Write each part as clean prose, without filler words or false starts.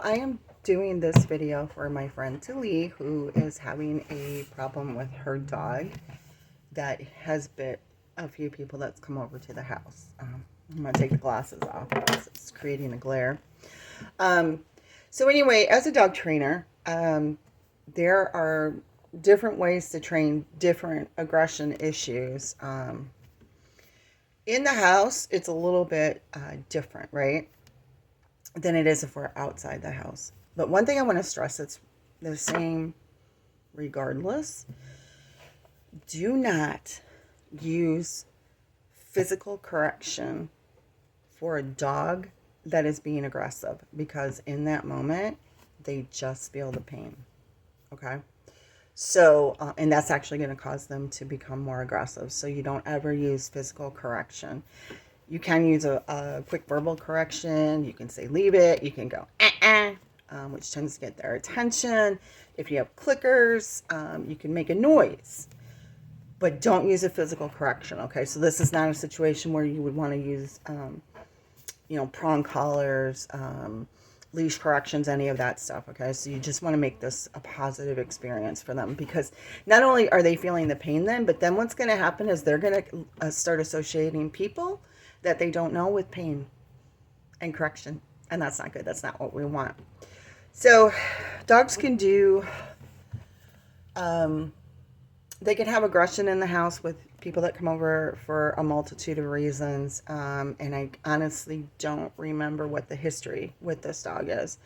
I am doing this video for my friend Tilly, who is having a problem with her dog that has bit a few people that's come over to the house. I'm going to take the glasses off because it's creating a glare. Um, so anyway, as a dog trainer, there are different ways to train different aggression issues. In the house, it's a little bit different, right? Than it is if we're outside the house. But one thing I want to stress, it's the same regardless. Do not use physical correction for a dog that is being aggressive, because in that moment, they just feel the pain. Okay? So, and that's actually going to cause them to become more aggressive. So you don't ever use physical correction. You can use a quick verbal correction. You can say leave it. You can go which tends to get their attention. If you have clickers, you can make a noise, but don't use a physical correction. Okay, so this is not a situation where you would want to use, prong collars, leash corrections, any of that stuff. Okay, so you just want to make this a positive experience for them, because not only are they feeling the pain then, but then what's going to happen is they're going to start associating people that they don't know with pain and correction, and that's not good. That's not what we want. So dogs can do they can have aggression in the house with people that come over for a multitude of reasons, and I honestly don't remember what the history with this dog is.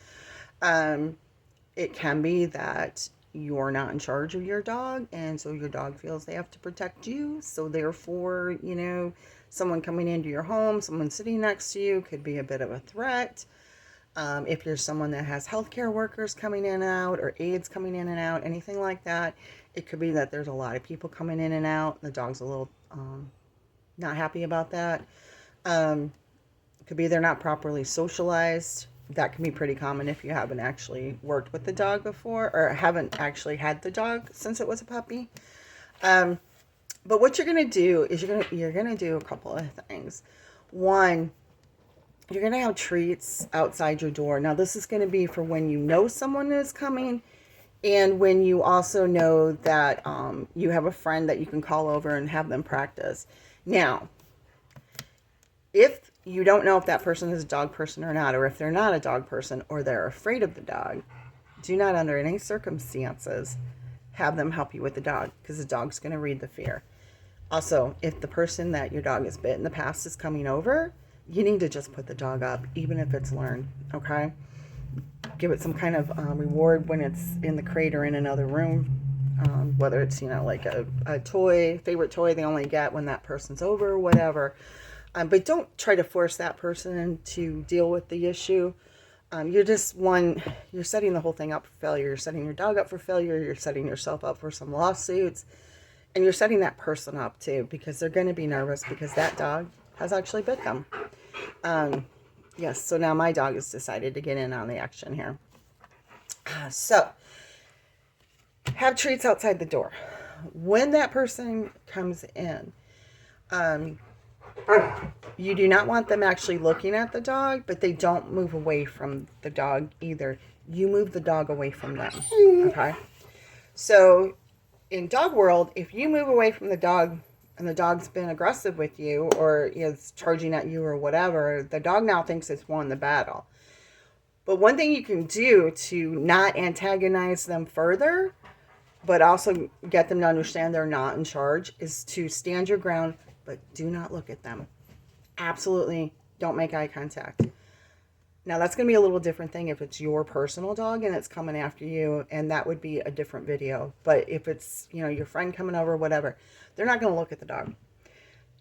It can be that you're not in charge of your dog, and so your dog feels they have to protect you, so therefore, someone coming into your home, someone sitting next to you could be a bit of a threat. If you're someone that has healthcare workers coming in and out, or aides coming in and out, anything like that, it could be that there's a lot of people coming in and out. The dog's a little not happy about that. It could be they're not properly socialized. That can be pretty common if you haven't actually worked with the dog before, or haven't actually had the dog since it was a puppy. But what you're gonna do is you're gonna do a couple of things. One, you're going to have treats outside your door. Now, this is going to be for when you know someone is coming, and when you also know that you have a friend that you can call over and have them practice. Now, if you don't know if that person is a dog person or not, or if they're not a dog person, or they're afraid of the dog, do not under any circumstances have them help you with the dog, because the dog's going to read the fear. Also, if the person that your dog has bit in the past is coming over, you need to just put the dog up, even if it's learned, okay? Give it some kind of reward when it's in the crate or in another room, whether it's, like a toy, favorite toy they only get when that person's over, whatever. But don't try to force that person to deal with the issue. You're setting the whole thing up for failure. You're setting your dog up for failure. You're setting yourself up for some lawsuits. And you're setting that person up too, because they're going to be nervous because that dog has actually bit them. Yes, so now my dog has decided to get in on the action here. So, have treats outside the door. When that person comes in, you do not want them actually looking at the dog, but they don't move away from the dog either. You move the dog away from them, okay? So, in dog world, if you move away from the dog and the dog's been aggressive with you, or is charging at you or whatever, the dog now thinks it's won the battle. But one thing you can do to not antagonize them further, but also get them to understand they're not in charge, is to stand your ground, but do not look at them. Absolutely don't make eye contact. Now, that's going to be a little different thing if it's your personal dog and it's coming after you, and that would be a different video. But if it's, your friend coming over, whatever, they're not going to look at the dog.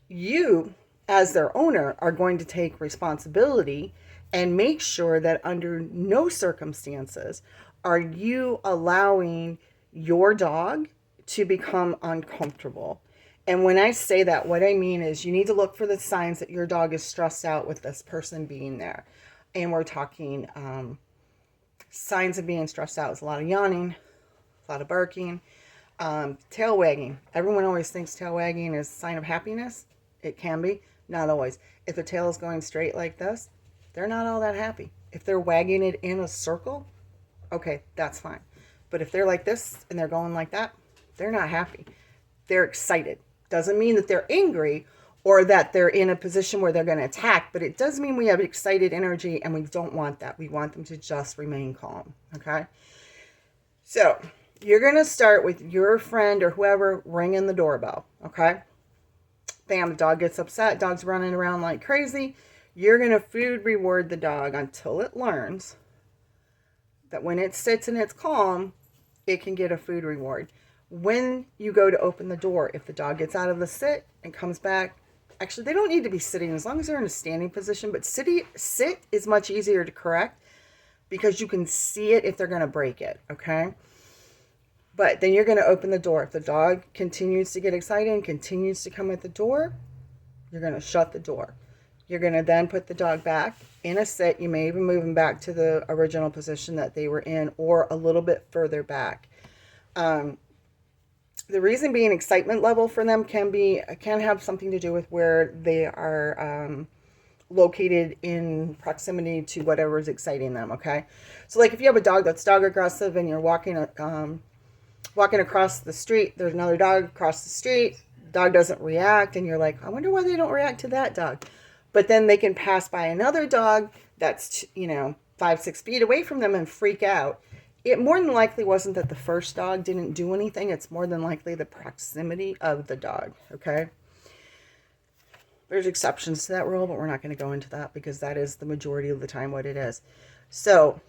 You, as their owner, are going to take responsibility and make sure that under no circumstances are you allowing your dog to become uncomfortable. And when I say that, what I mean is you need to look for the signs that your dog is stressed out with this person being there. And we're talking signs of being stressed out is a lot of yawning, a lot of barking, tail wagging. Everyone always thinks tail wagging is a sign of happiness. It can be, not always. If the tail is going straight like this, they're not all that happy. If they're wagging it in a circle, okay, that's fine. But if they're like this and they're going like that, they're not happy. They're excited. Doesn't mean that they're angry or that they're in a position where they're going to attack, but it does mean we have excited energy, and we don't want that. We want them to just remain calm, okay? So you're going to start with your friend or whoever ringing the doorbell, okay? Bam, the dog gets upset. Dog's running around like crazy. You're going to food reward the dog until it learns that when it sits and it's calm, it can get a food reward. When you go to open the door, if the dog gets out of the sit and comes back, actually, they don't need to be sitting as long as they're in a standing position, but sit is much easier to correct because you can see it if they're going to break it, okay? But then you're going to open the door. If the dog continues to get excited and continues to come at the door, you're going to shut the door. You're going to then put the dog back in a sit. You may even move them back to the original position that they were in or a little bit further back. The reason being, excitement level for them can have something to do with where they are located in proximity to whatever is exciting them, okay? So like if you have a dog that's dog aggressive and you're walking across the street, there's another dog across the street, dog doesn't react, and you're like, I wonder why they don't react to that dog. But then they can pass by another dog that's, 5-6 feet away from them and freak out. It more than likely wasn't that the first dog didn't do anything. It's more than likely the proximity of the dog, okay? There's exceptions to that rule, but we're not going to go into that because that is the majority of the time what it is. So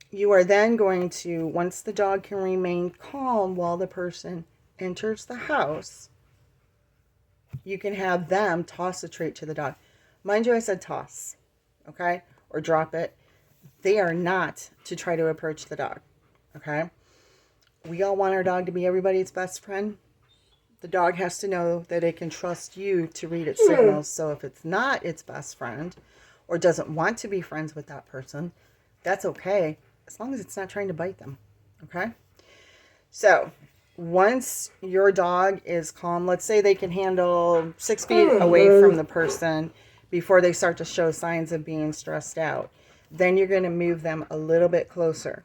you are then going to, once the dog can remain calm while the person enters the house, you can have them toss a treat to the dog. Mind you, I said toss, okay? Or drop it. They are not to try to approach the dog, okay? We all want our dog to be everybody's best friend. The dog has to know that it can trust you to read its signals. So if it's not its best friend or doesn't want to be friends with that person, that's okay, as long as it's not trying to bite them, okay? So once your dog is calm, let's say they can handle 6 feet away from the person before they start to show signs of being stressed out. Then you're going to move them a little bit closer.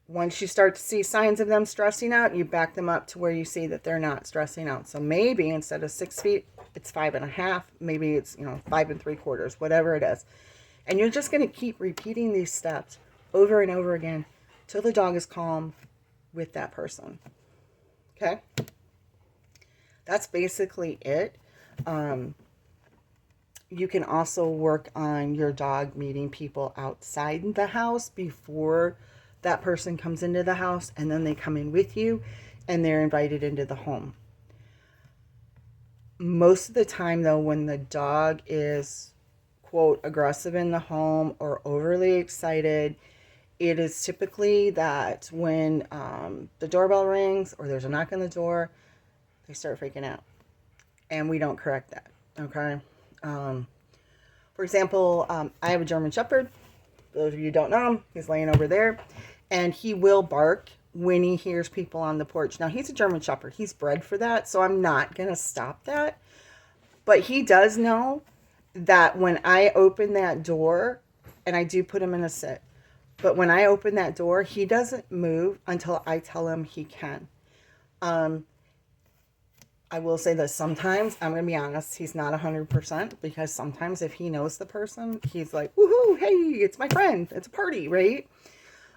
Once you start to see signs of them stressing out, you back them up to where you see that they're not stressing out. So maybe instead of 6 feet, it's 5.5. Maybe it's 5 3/4, whatever it is. And you're just going to keep repeating these steps over and over again till the dog is calm with that person. Okay? That's basically it. You can also work on your dog meeting people outside the house before that person comes into the house, and then they come in with you and they're invited into the home. Most of the time, though, when the dog is, quote, aggressive in the home or overly excited, it is typically that when the doorbell rings or there's a knock on the door, they start freaking out. And we don't correct that, okay? For example, I have a German Shepherd. For those of you who don't know him, he's laying over there. And he will bark when he hears people on the porch. Now, he's a German Shepherd. He's bred for that, so I'm not going to stop that. But he does know that when I open that door, and I do put him in a sit, but when I open that door, he doesn't move until I tell him he can. I will say that sometimes, I'm going to be honest, he's not 100%, because sometimes if he knows the person, he's like, woohoo, hey, it's my friend, it's a party, right?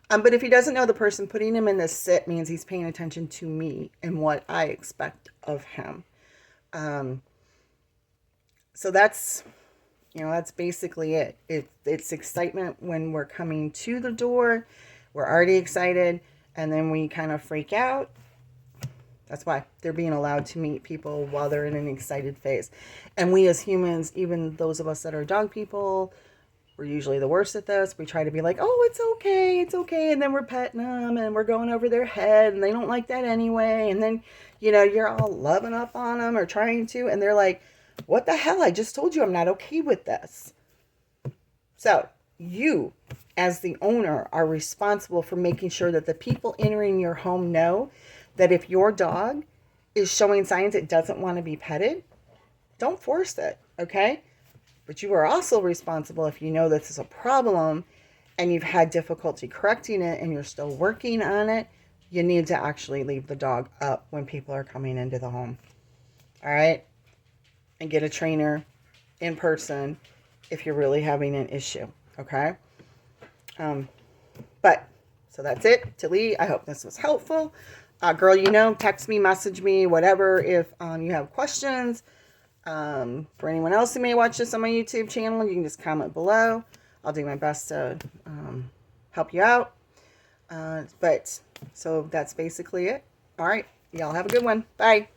But if he doesn't know the person, putting him in this sit means he's paying attention to me and what I expect of him. So that's basically it. It's excitement when we're coming to the door. We're already excited, and then we kind of freak out. That's why they're being allowed to meet people while they're in an excited phase. And we as humans, even those of us that are dog people, we're usually the worst at this. We try to be like, oh, it's okay. And then we're petting them and we're going over their head and they don't like that anyway. And then, you're all loving up on them or trying to. And they're like, what the hell? I just told you I'm not okay with this. So you, as the owner, are responsible for making sure that the people entering your home know that if your dog is showing signs it doesn't want to be petted, don't force it, okay? But you are also responsible if you know this is a problem and you've had difficulty correcting it and you're still working on it, you need to actually leave the dog up when people are coming into the home. All right? And get a trainer in person if you're really having an issue. Okay? But, so that's it. Tilly, I hope this was helpful. Girl, text me, message me, whatever, if you have questions. For anyone else who may watch this on my YouTube channel, you can just comment below. I'll do my best to help you out. So that's basically it. All right. Y'all have a good one. Bye.